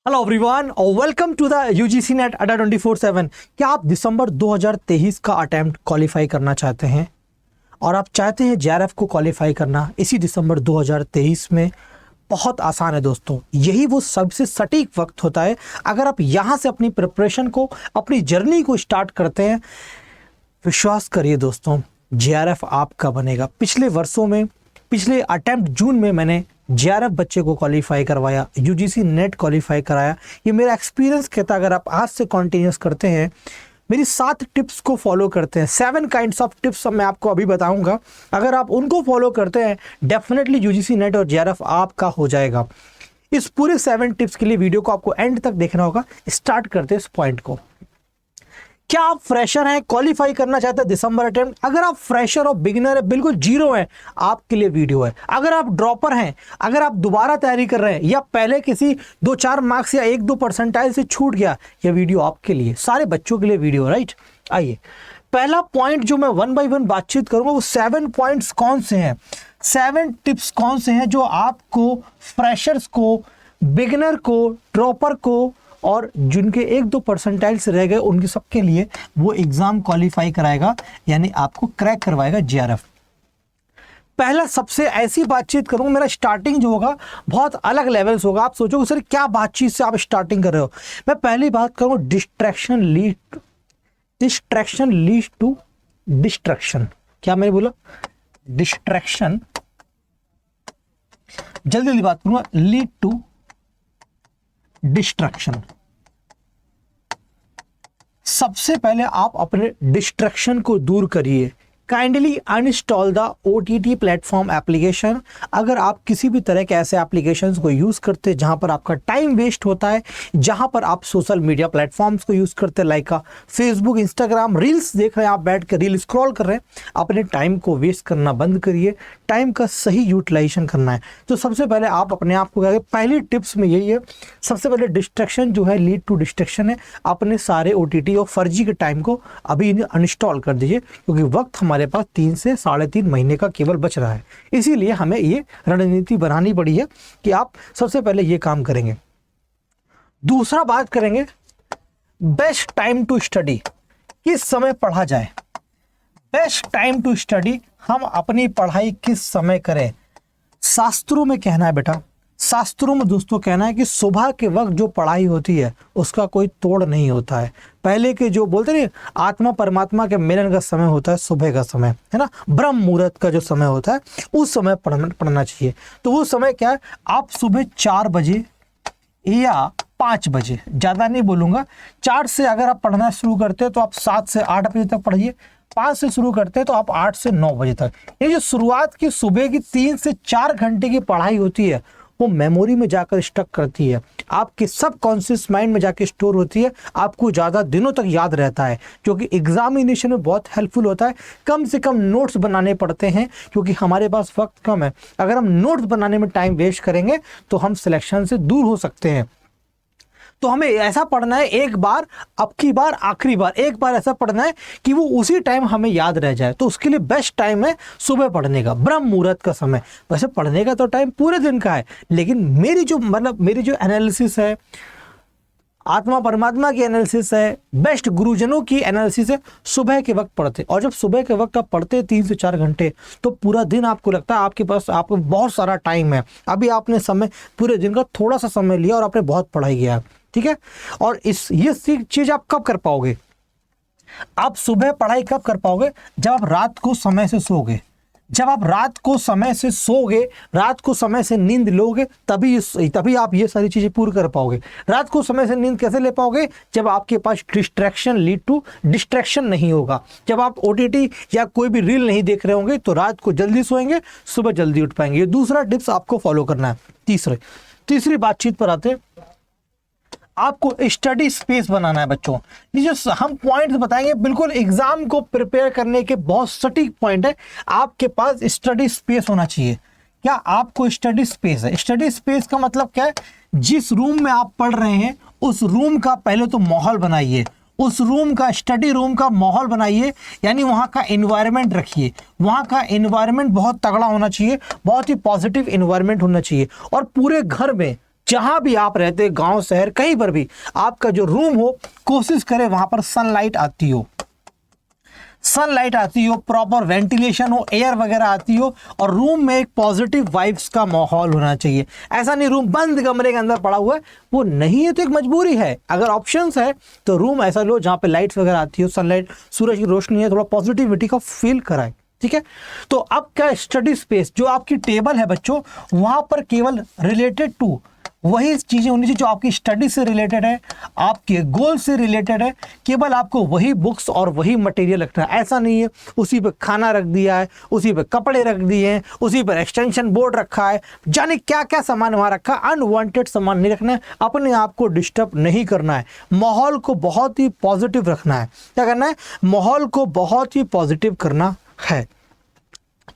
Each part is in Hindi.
हेलो एवरीवन और welcome to the UGC NET Adda 24/7। क्या आप दिसंबर 2023 का अटेम्प्ट क्वालिफाई करना चाहते हैं और आप चाहते हैं जेआरएफ को क्वालिफाई करना इसी दिसंबर 2023 में? बहुत आसान है दोस्तों, यही वो सबसे सटीक वक्त होता है। अगर आप यहाँ से अपनी प्रिपरेशन को, अपनी जर्नी को स्टार्ट करते हैं, विश्वास करिए दोस्तों, जेआरएफ आपका बनेगा। पिछले वर्षों में, पिछले अटेम्प्ट जून में मैंने जेआरएफ बच्चे को क्वालिफाई करवाया, यूजीसी नेट क्वालिफाई कराया। ये मेरा एक्सपीरियंस कहता है, अगर आप आज से कॉन्टिन्यूस करते हैं, मेरी 7 टिप्स को फॉलो करते हैं, 7 काइंड्स ऑफ टिप्स मैं आपको अभी बताऊंगा, अगर आप उनको फॉलो करते हैं डेफिनेटली यूजीसी नेट और जेआरएफ आपका हो जाएगा। इस पूरे 7 टिप्स के लिए वीडियो को आपको एंड तक देखना होगा। स्टार्ट करते हैं इस पॉइंट को। क्या आप फ्रेशर हैं, क्वालिफाई करना चाहते हैं दिसंबर अटेम्प्ट? अगर आप फ्रेशर और बिगिनर है, बिल्कुल जीरो है, आपके लिए वीडियो है। अगर आप ड्रॉपर हैं, अगर आप दोबारा तैयारी कर रहे हैं या पहले किसी 2-4 मार्क्स या 1-2 परसेंटाइल से छूट गया, यह वीडियो आपके लिए, सारे बच्चों के लिए वीडियो, राइट। आइए, पहला पॉइंट जो मैं 1 बाय 1 बातचीत करूंगा, वो 7 पॉइंट्स कौन से हैं, 7 टिप्स कौन से हैं जो आपको, फ्रेशर्स को, बिगिनर को, ड्रॉपर को और जिनके 1-2 परसेंटाइल से रह गए, उनके सबके लिए वो एग्जाम क्वालिफाई कराएगा, यानी आपको क्रैक करवाएगा जेआरएफ। पहला सबसे ऐसी बातचीत करूंगा, मेरा स्टार्टिंग जो होगा बहुत अलग लेवल्स होगा। आप सोचोगे सर क्या बातचीत से आप स्टार्टिंग कर रहे हो? मैं पहली बात करूंगा डिस्ट्रैक्शन लीड टू डिस्ट्रैक्शन। क्या मैंने बोला? डिस्ट्रैक्शन, जल्दी जल्दी बात करूंगा, लीड टू डिस्ट्रैक्शन। सबसे पहले आप अपने डिस्ट्रैक्शन को दूर करिए। Kindly uninstall the OTT platform application. अगर आप किसी भी तरह के ऐसे एप्लीकेशंस को यूज़ करते हैं जहां पर आपका टाइम वेस्ट होता है, जहां पर आप सोशल मीडिया प्लेटफॉर्म्स को यूज़ करते हैं, लाइक फेसबुक, इंस्टाग्राम, रील्स देख रहे हैं, आप बैठ कर रील स्क्रॉल कर रहे हैं, अपने टाइम को वेस्ट करना बंद करिए। टाइम का सही यूटिलाइजेशन करना है। तो सबसे पहले आप अपने आप को क्या, पहली टिप्स में यही है, सबसे पहले डिस्ट्रैक्शन जो है, लीड टू डिस्ट्रैक्शन है। अपने सारे OTT और फर्जी के टाइम को अभी अनइंस्टॉल कर दीजिए, क्योंकि वक्त हमारे पास 3 से 3.5 महीने का केवल बच रहा है। इसीलिए हमें ये रणनीति बनानी पड़ी है कि आप सबसे पहले ये काम करेंगे। दूसरा बात करेंगे बेस्ट टाइम टू स्टडी, किस समय पढ़ा जाए। बेस्ट टाइम टू स्टडी, हम अपनी पढ़ाई किस समय करें? शास्त्रों में कहना है बेटा, शास्त्रों में दोस्तों कहना है कि सुबह के वक्त जो पढ़ाई होती है उसका कोई तोड़ नहीं होता है। पहले के जो बोलते नहीं, आत्मा परमात्मा के मिलन का समय होता है सुबह का समय, है ना, ब्रह्म मुहूर्त का जो समय होता है, उस समय पढ़ना चाहिए। तो वो समय क्या है? आप सुबह 4 बजे या 5 बजे, ज़्यादा नहीं बोलूँगा, 4 से अगर आप पढ़ना शुरू करते हैं तो आप 7 से 8 बजे तक पढ़िए। 5 से शुरू करते हैं तो आप 8 से 9 बजे तक। ये जो शुरुआत की सुबह की 3 से 4 घंटे की पढ़ाई होती है, वो मेमोरी में जाकर स्टक करती है, आपके सब कॉन्शियस माइंड में जाकर स्टोर होती है, आपको ज़्यादा दिनों तक याद रहता है, जो कि एग्जामिनेशन में बहुत हेल्पफुल होता है। कम से कम नोट्स बनाने पड़ते हैं, क्योंकि हमारे पास वक्त कम है। अगर हम नोट्स बनाने में टाइम वेस्ट करेंगे तो हम सिलेक्शन से दूर हो सकते हैं। तो हमें ऐसा पढ़ना है, एक बार, अब की बार, आखिरी बार, एक बार ऐसा पढ़ना है कि वो उसी टाइम हमें याद रह जाए। तो उसके लिए बेस्ट टाइम है सुबह पढ़ने का, ब्रह्म मुहूर्त का समय। वैसे पढ़ने का तो टाइम पूरे दिन का है, लेकिन मेरी जो एनालिसिस है, आत्मा परमात्मा की एनालिसिस है, बेस्ट गुरुजनों की एनालिसिस है, सुबह के वक्त पढ़ते। और जब सुबह के वक्त आप पढ़ते 3 से 4 घंटे, तो पूरा दिन आपको लगता है आपके पास, आपको बहुत सारा टाइम है। अभी आपने समय, पूरे दिन का थोड़ा सा समय लिया और आपने बहुत पढ़ाई किया, ठीक है। और ये चीज आप कब कर पाओगे? आप सुबह पढ़ाई कब कर पाओगे? जब आप रात को समय से सोओगे। जब आप रात को समय से सोओगे, रात को समय से नींद लोगे, तभी आप ये सारी चीजें पूरी कर पाओगे। रात को समय से नींद कैसे ले पाओगे? जब आपके पास डिस्ट्रैक्शन, लीड टू डिस्ट्रैक्शन नहीं होगा। जब आप OTT या कोई भी रील नहीं देख रहे होंगे, तो रात को जल्दी सोएंगे, सुबह जल्दी उठ पाएंगे। ये दूसरा टिप्स आपको फॉलो करना है। तीसरी बातचीत पर आते हैं, आपको स्टडी स्पेस बनाना है बच्चों। ये जो हम पॉइंट्स बताएंगे, बिल्कुल एग्जाम को प्रिपेयर करने के बहुत सटीक पॉइंट है। आपके पास स्टडी स्पेस होना चाहिए। क्या आपको स्टडी स्पेस है? स्टडी स्पेस का मतलब क्या है? जिस रूम में आप पढ़ रहे हैं, उस रूम का पहले तो माहौल बनाइए, उस रूम का, स्टडी रूम का माहौल बनाइए, यानी वहाँ का एनवायरनमेंट रखिए। वहाँ का एनवायरनमेंट बहुत तगड़ा होना चाहिए, बहुत ही पॉजिटिव एनवायरनमेंट होना चाहिए। और पूरे घर में जहां भी आप रहते, गांव शहर कहीं पर भी आपका जो रूम हो, कोशिश करें वहां पर सनलाइट आती हो, सनलाइट आती हो, प्रॉपर वेंटिलेशन हो, एयर वगैरह आती हो, और रूम में एक पॉजिटिव वाइब्स का माहौल होना चाहिए। ऐसा नहीं रूम बंद कमरे के अंदर पड़ा हुआ है, वो नहीं है तो एक मजबूरी है। अगर ऑप्शंस है तो रूम ऐसा लो जहाँ पे लाइट्स वगैरह आती हो, सनलाइट, सूरज की रोशनी है, थोड़ा पॉजिटिविटी का फील कराए, ठीक है। तो अब क्या, स्टडी स्पेस जो आपकी टेबल है बच्चों, वहां पर केवल रिलेटेड टू वही चीजें होनी चाहिए जो आपकी स्टडी से रिलेटेड है, आपके गोल से रिलेटेड है। केवल आपको वही बुक्स और वही मटेरियल रखना है। ऐसा नहीं है उसी पे खाना रख दिया है, उसी पे कपड़े रख दिए हैं, उसी पर एक्सटेंशन बोर्ड रखा है, जाने क्या क्या सामान वहां रखा है। अनवांटेड सामान नहीं रखना है, अपने आप को डिस्टर्ब नहीं करना है, माहौल को बहुत ही पॉजिटिव रखना है। क्या करना है, माहौल को बहुत ही पॉजिटिव करना है,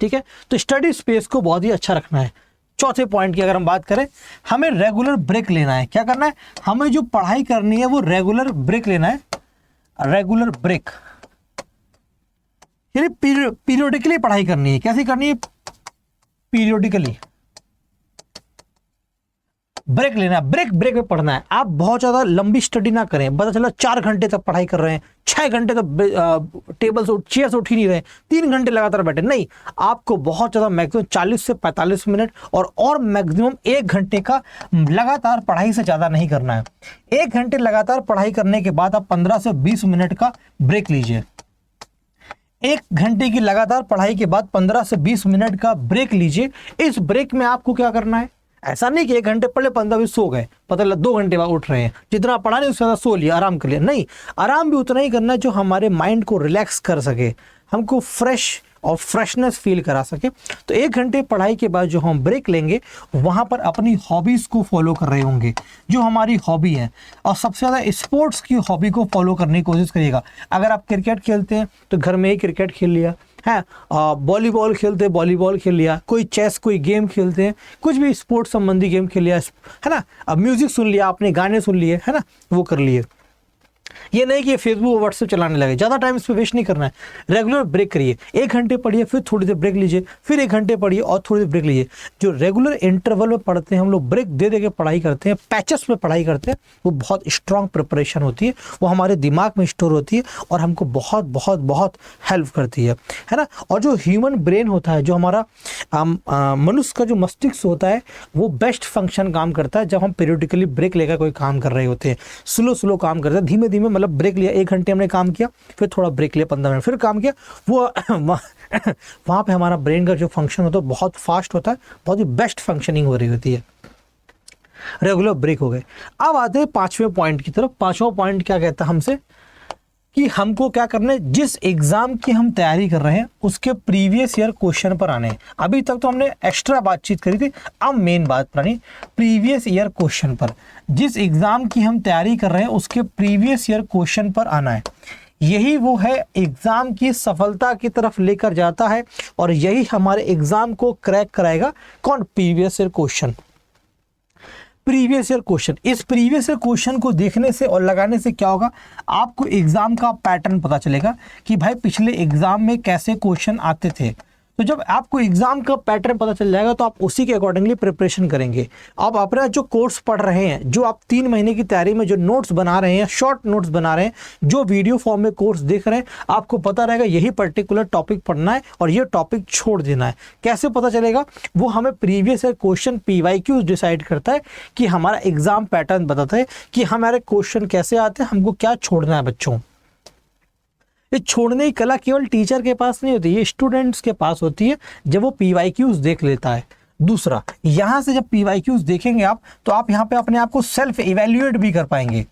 ठीक है। तो स्टडी स्पेस को बहुत ही अच्छा रखना है। चौथे पॉइंट की अगर हम बात करें, हमें रेगुलर ब्रेक लेना है। क्या करना है, हमें जो पढ़ाई करनी है वो रेगुलर ब्रेक लेना है। रेगुलर ब्रेक यानी पीरियोडिकली पढ़ाई करनी है। कैसे करनी है, पीरियोडिकली ब्रेक लेना है, ब्रेक ब्रेक में पढ़ना है। आप बहुत ज़्यादा लंबी स्टडी ना करें, पता चला 4 घंटे तक पढ़ाई कर रहे हैं, 6 घंटे तक टेबल से चेयर से उठ ही नहीं रहे, 3 घंटे लगातार बैठे, नहीं। आपको बहुत ज़्यादा मैक्सिमम 40 से 45 मिनट और मैक्सिमम 1 घंटे का लगातार पढ़ाई से ज़्यादा नहीं करना है। 1 घंटे लगातार पढ़ाई करने के बाद आप 15 से 20 मिनट का ब्रेक लीजिए। 1 घंटे की लगातार पढ़ाई के बाद 15 से 20 मिनट का ब्रेक लीजिए। इस ब्रेक में आपको क्या करना है, ऐसा नहीं कि 1 घंटे पढ़ ले 15-20 सो गए, पता लगा 2 घंटे बाद उठ रहे हैं, जितना पढ़ा नहीं उससे ज़्यादा सो लिया, आराम कर लिया। नहीं, आराम भी उतना ही करना है जो हमारे माइंड को रिलैक्स कर सके, हमको फ्रेश और फ्रेशनेस फील करा सके। तो 1 घंटे पढ़ाई के बाद जो हम ब्रेक लेंगे, वहाँ पर अपनी हॉबीज़ को फॉलो कर रहे होंगे, जो हमारी हॉबी है। और सबसे ज़्यादा स्पोर्ट्स की हॉबी को फॉलो करने की कोशिश करिएगा। अगर आप क्रिकेट खेलते हैं तो घर में ही क्रिकेट खेल लिया है, वॉलीबॉल खेलते हैं वॉलीबॉल खेल लिया, कोई चेस कोई गेम खेलते हैं, कुछ भी स्पोर्ट्स संबंधी गेम खेल लिया, है ना। अब म्यूजिक सुन लिया आपने, गाने सुन लिए, है ना, वो कर लिए। ये नहीं कि फेसबुक और व्हाट्सएप चलाने लगे, ज़्यादा टाइम इस पर वेस्ट नहीं करना है। रेगुलर ब्रेक करिए, 1 घंटे पढ़िए, फिर थोड़ी देर ब्रेक लीजिए, फिर 1 घंटे पढ़िए और थोड़ी देर ब्रेक लीजिए। जो रेगुलर इंटरवल में पढ़ते हैं हम लोग, ब्रेक दे दे के पढ़ाई करते हैं, पैचेस में पढ़ाई करते हैं, वो बहुत स्ट्रांग प्रिपरेशन होती है, वो हमारे दिमाग में स्टोर होती है और हमको बहुत बहुत बहुत हेल्प करती है ना। और जो ह्यूमन ब्रेन होता है, जो हमारा मनुष्य का जो मस्तिष्क होता है, वो बेस्ट फंक्शन काम करता है जब हम पीरियडिकली ब्रेक लेकर कोई काम कर रहे होते हैं। स्लो काम करते हैं, धीमे धीमे, मतलब ब्रेक लिया, 1 घंटे हमने काम किया, फिर थोड़ा ब्रेक लिया 15 मिनट, फिर काम किया, वो वहाँ पे हमारा ब्रेन का जो फंक्शन होता है बहुत फास्ट होता है, बहुत ही बेस्ट फंक्शनिंग हो रही होती है। रेगुलर ब्रेक हो गए। अब आते हैं 5वें पॉइंट की तरफ। 5वां पॉइंट क्या कहता है हमसे कि हमको क्या करना है, जिस एग्जाम की हम तैयारी कर रहे हैं उसके प्रीवियस ईयर क्वेश्चन पर आने हैं। अभी तक तो हमने एक्स्ट्रा बातचीत करी थी, अब मेन बात पर आनी प्रीवियस ईयर क्वेश्चन पर। जिस एग्जाम की हम तैयारी कर रहे हैं उसके प्रीवियस ईयर क्वेश्चन पर आना है। यही वो है एग्जाम की सफलता की तरफ लेकर जाता है और यही हमारे एग्जाम को क्रैक कराएगा। कौन, previous year question. Previous year question, इस प्रीवियस ईयर क्वेश्चन को देखने से और लगाने से क्या होगा, आपको एग्जाम का पैटर्न पता चलेगा कि भाई पिछले एग्जाम में कैसे क्वेश्चन आते थे। तो जब आपको एग्जाम का पैटर्न पता चल जाएगा तो आप उसी के अकॉर्डिंगली प्रिपरेशन करेंगे। आप अपना जो कोर्स पढ़ रहे हैं, जो आप 3 महीने की तैयारी में जो नोट्स बना रहे हैं, शॉर्ट नोट्स बना रहे हैं, जो वीडियो फॉर्म में कोर्स देख रहे हैं, आपको पता रहेगा यही पर्टिकुलर टॉपिक पढ़ना है और ये टॉपिक छोड़ देना है। कैसे पता चलेगा, वो हमें प्रीवियस क्वेश्चन PYQ डिसाइड करता है कि हमारा एग्जाम पैटर्न बताता है कि हमारे क्वेश्चन कैसे आते हैं, हमको क्या छोड़ना है। बच्चों, ये छोड़ने की कला केवल टीचर के पास नहीं होती, ये स्टूडेंट्स के पास होती है जब वो PYQs देख लेता है। दूसरा, यहाँ से जब PYQs देखेंगे आप, तो आप यहाँ पे अपने आप को सेल्फ इवेल्युएट भी कर पाएंगे।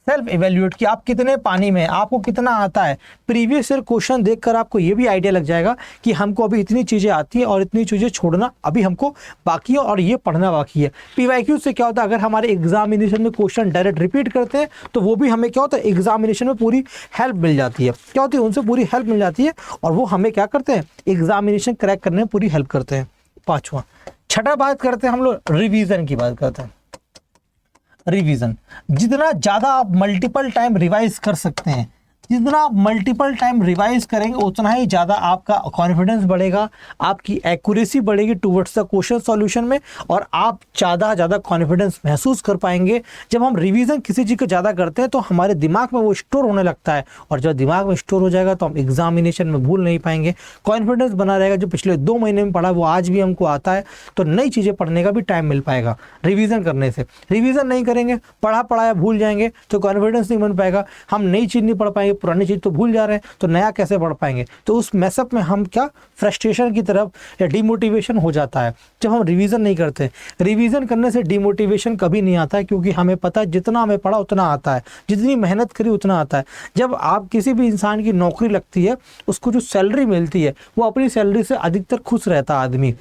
सेल्फ इवेल्युएट कि आप कितने पानी में, आपको कितना आता है। प्रीवियस ईयर क्वेश्चन देखकर आपको ये भी आइडिया लग जाएगा कि हमको अभी इतनी चीज़ें आती हैं और इतनी चीज़ें छोड़ना अभी हमको बाकी है और ये पढ़ना बाकी है। PYQ से क्या होता है, अगर हमारे एग्जामिनेशन में क्वेश्चन डायरेक्ट रिपीट करते हैं तो वो भी हमें क्या होता है, एग्जामिनेशन में पूरी हेल्प मिल जाती है। क्या होती है, उनसे पूरी हेल्प मिल जाती है और वो हमें क्या करते हैं, एग्जामिनेशन क्रैक करने में पूरी हेल्प करते हैं। 5वां। छठा बात करते हैं हम लोग रिवीजन की बात करते हैं। रिवीजन, जितना ज़्यादा आप मल्टीपल टाइम रिवाइज कर सकते हैं, जितना आप मल्टीपल टाइम रिवाइज करेंगे उतना ही ज़्यादा आपका कॉन्फिडेंस बढ़ेगा, आपकी एक्यूरेसी बढ़ेगी टुवर्ड्स द क्वेश्चन सॉल्यूशन में, और आप ज़्यादा कॉन्फिडेंस महसूस कर पाएंगे। जब हम रिवीजन किसी चीज़ को ज़्यादा करते हैं तो हमारे दिमाग में वो स्टोर होने लगता है, और जब दिमाग में स्टोर हो जाएगा तो हम एग्जामिनेशन में भूल नहीं पाएंगे, कॉन्फिडेंस बना रहेगा। जो पिछले 2 महीने में पढ़ा वो आज भी हमको आता है, तो नई चीज़ें पढ़ने का भी टाइम मिल पाएगा रिवीजन करने से। रिवीजन नहीं करेंगे, पढ़ाया भूल जाएंगे, तो कॉन्फिडेंस नहीं बन पाएगा, हम नई चीज़ नहीं पढ़ पाएंगे, पुरानी चीज़ तो भूल जा रहे हैं, तो नया कैसे पढ़ पाएंगे। तो उस मैसअप में हम क्या फ्रस्ट्रेशन की तरफ या डिमोटिवेशन हो जाता है जब हम रिवीजन नहीं करते। रिवीजन करने से डिमोटिवेशन कभी नहीं आता है, क्योंकि हमें पता है जितना हमें पढ़ा उतना आता है, जितनी मेहनत करी उतना आता है। जब आप किसी भी इंसान की नौकरी लगती है, उसको जो सैलरी मिलती है वो अपनी सैलरी से अधिकतर खुश रहता है आदमी।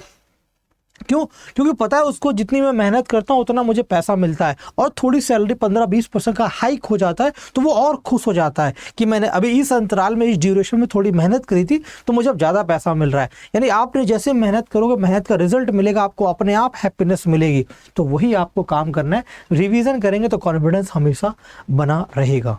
क्यों? क्योंकि पता है उसको जितनी मैं मेहनत करता हूँ उतना मुझे पैसा मिलता है, और थोड़ी सैलरी 15-20% का हाइक हो जाता है तो वो और खुश हो जाता है कि मैंने अभी इस अंतराल में, इस ड्यूरेशन में थोड़ी मेहनत करी थी तो मुझे अब ज़्यादा पैसा मिल रहा है। यानी आपने जैसे मेहनत करोगे, मेहनत का रिजल्ट मिलेगा, आपको अपने आप हैप्पीनेस मिलेगी। तो वही आपको काम करना है। रिविज़न करेंगे तो कॉन्फिडेंस हमेशा बना रहेगा।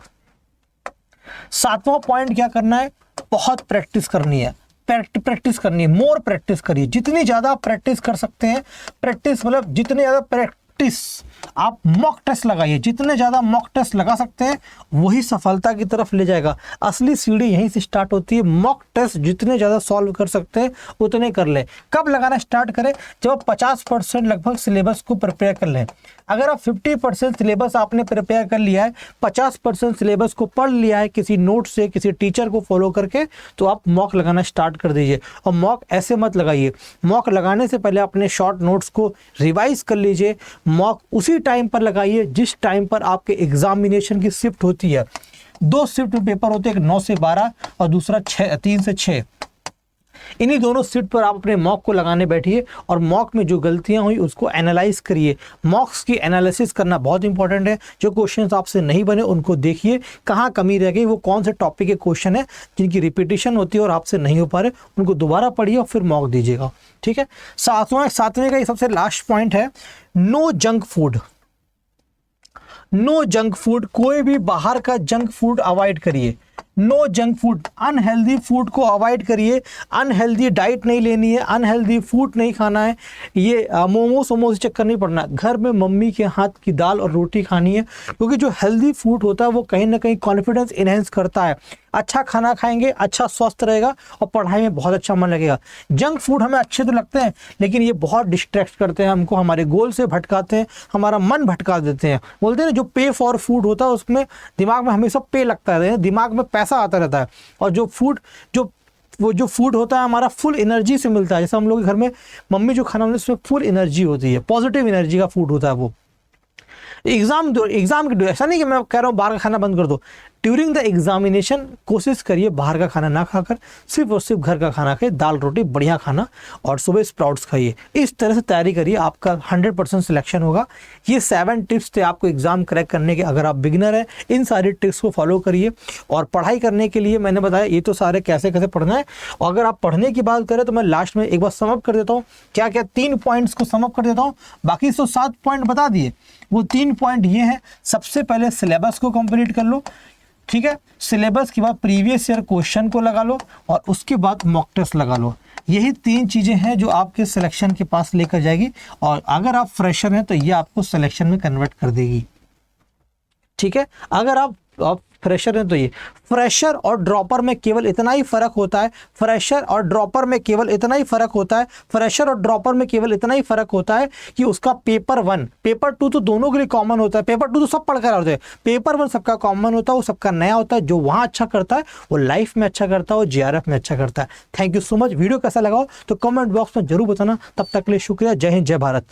7वां पॉइंट क्या करना है? बहुत प्रैक्टिस करनी है। प्रैक्टिस करनी है, मोर प्रैक्टिस करिए। जितनी ज़्यादा प्रैक्टिस कर सकते हैं, प्रैक्टिस मतलब जितनी ज़्यादा प्रैक्टिस, आप मॉक टेस्ट लगाइए। जितने ज़्यादा मॉक टेस्ट लगा सकते हैं वही सफलता की तरफ ले जाएगा। असली सीढ़ी यहीं से स्टार्ट होती है। मॉक टेस्ट जितने ज़्यादा सॉल्व कर सकते हैं उतने कर लें। कब लगाना स्टार्ट करें? जब आप 50% लगभग सिलेबस को प्रिपेयर कर लें। अगर आप 50% सिलेबस आपने प्रिपेयर कर लिया है, 50% सिलेबस को पढ़ लिया है किसी नोट से, किसी टीचर को फॉलो करके, तो आप मॉक लगाना स्टार्ट कर दीजिए। और मॉक ऐसे मत लगाइए, मॉक लगाने से पहले अपने शॉर्ट नोट्स को रिवाइज कर लीजिए। मॉक उसी टाइम पर लगाइए जिस टाइम पर आपके एग्जामिनेशन की शिफ्ट होती है। 2 शिफ्ट पेपर होते हैं, एक 9 से 12 और दूसरा 3 से 6। इन्हीं दोनों शिफ्ट पर आप अपने मॉक को लगाने बैठिए, और मॉक में जो गलतियां हुई उसको एनालाइज करिए। मॉक्स की एनालिसिस करना बहुत इंपॉर्टेंट है। जो क्वेश्चंस आपसे नहीं बने उनको देखिए, कहाँ कमी रह गई, वो कौन से टॉपिक के क्वेश्चन है जिनकी रिपीटिशन होती है और आपसे नहीं हो पा रहे, उनको दोबारा पढ़िए और फिर मॉक दीजिएगा। ठीक है। सातवें का ये सबसे लास्ट पॉइंट है, no junk food. No junk food, कोई भी बाहर का जंक फूड अवॉइड करिए। No junk food, unhealthy food को अवॉइड करिए। अनहेल्दी डाइट नहीं लेनी है, अनहेल्दी फूड नहीं खाना है। ये मोमोज वोमोज चक्कर नहीं पड़ना। घर में मम्मी के हाथ की दाल और रोटी खानी है, क्योंकि जो हेल्दी फूड होता है वो कहीं ना कहीं कॉन्फिडेंस इनहेंस करता है। अच्छा खाना खाएंगे, अच्छा स्वस्थ रहेगा और पढ़ाई में बहुत अच्छा मन लगेगा। जंक फूड हमें अच्छे तो लगते हैं, लेकिन ये बहुत डिस्ट्रैक्ट करते हैं हमको, हमारे गोल से भटकाते हैं, हमारा मन भटका देते हैं। बोलते हैं ना, जो पे फॉर फूड होता है उसमें दिमाग में हमेशा पे लगता है, दिमाग में पैसा आता रहता है। और जो फूड होता है हमारा फुल एनर्जी से मिलता है। जैसे हम लोग के घर में मम्मी जो खाना बनाती है उसमें फुल एनर्जी होती है, पॉजिटिव एनर्जी का फूड होता है वो। एग्जाम के ऐसा नहीं कि मैं कह रहा हूँ बाहर का खाना बंद कर दो। ड्यूरिंग द एग्जामिनेशन कोशिश करिए बाहर का खाना ना खाकर सिर्फ और सिर्फ घर का खाना खाइए, दाल रोटी बढ़िया खाना, और सुबह स्प्राउट्स खाइए। इस तरह से तैयारी करिए, आपका 100% सिलेक्शन होगा। ये 7 टिप्स थे आपको एग्जाम क्रैक करने के। अगर आप बिगिनर हैं, इन सारी टिप्स को फॉलो करिए। और पढ़ाई करने के लिए मैंने बताया ये तो सारे कैसे कैसे पढ़ना है। और अगर आप पढ़ने की बात करें तो मैं लास्ट में एक बार समअप कर देता हूँ, क्या 3 पॉइंट्स को समअप कर देता हूँ। बाकी तो 7 पॉइंट बता दिए, वो 3 पॉइंट ये हैं। सबसे पहले सिलेबस को कंप्लीट कर लो, ठीक है। सिलेबस के बाद प्रीवियस ईयर क्वेश्चन को लगा लो, और उसके बाद मॉक टेस्ट लगा लो। यही 3 चीज़ें हैं जो आपके सिलेक्शन के पास लेकर जाएगी। और अगर आप फ्रेशर हैं तो ये आपको सिलेक्शन में कन्वर्ट कर देगी, ठीक है। अगर आप फ्रेशर हैं तो ये फ्रेशर और ड्रॉपर में केवल इतना ही फर्क होता है। फ्रेशर और ड्रॉपर में केवल इतना ही फर्क होता है। फ्रेशर और ड्रॉपर में केवल इतना ही फर्क होता है कि उसका पेपर 1 पेपर 2 तो दोनों के लिए कॉमन होता है। पेपर 2 तो सब पढ़ कर आते हैं, पेपर 1 सबका कॉमन होता है, वो सबका नया होता है। जो वहाँ अच्छा करता है वो लाइफ में अच्छा करता है, वो JRF में अच्छा करता है। Thank you so much. Video कैसा लगा हो तो कमेंट बॉक्स में जरूर बताना। तब तक के लिए शुक्रिया। जय हिंद, जय भारत।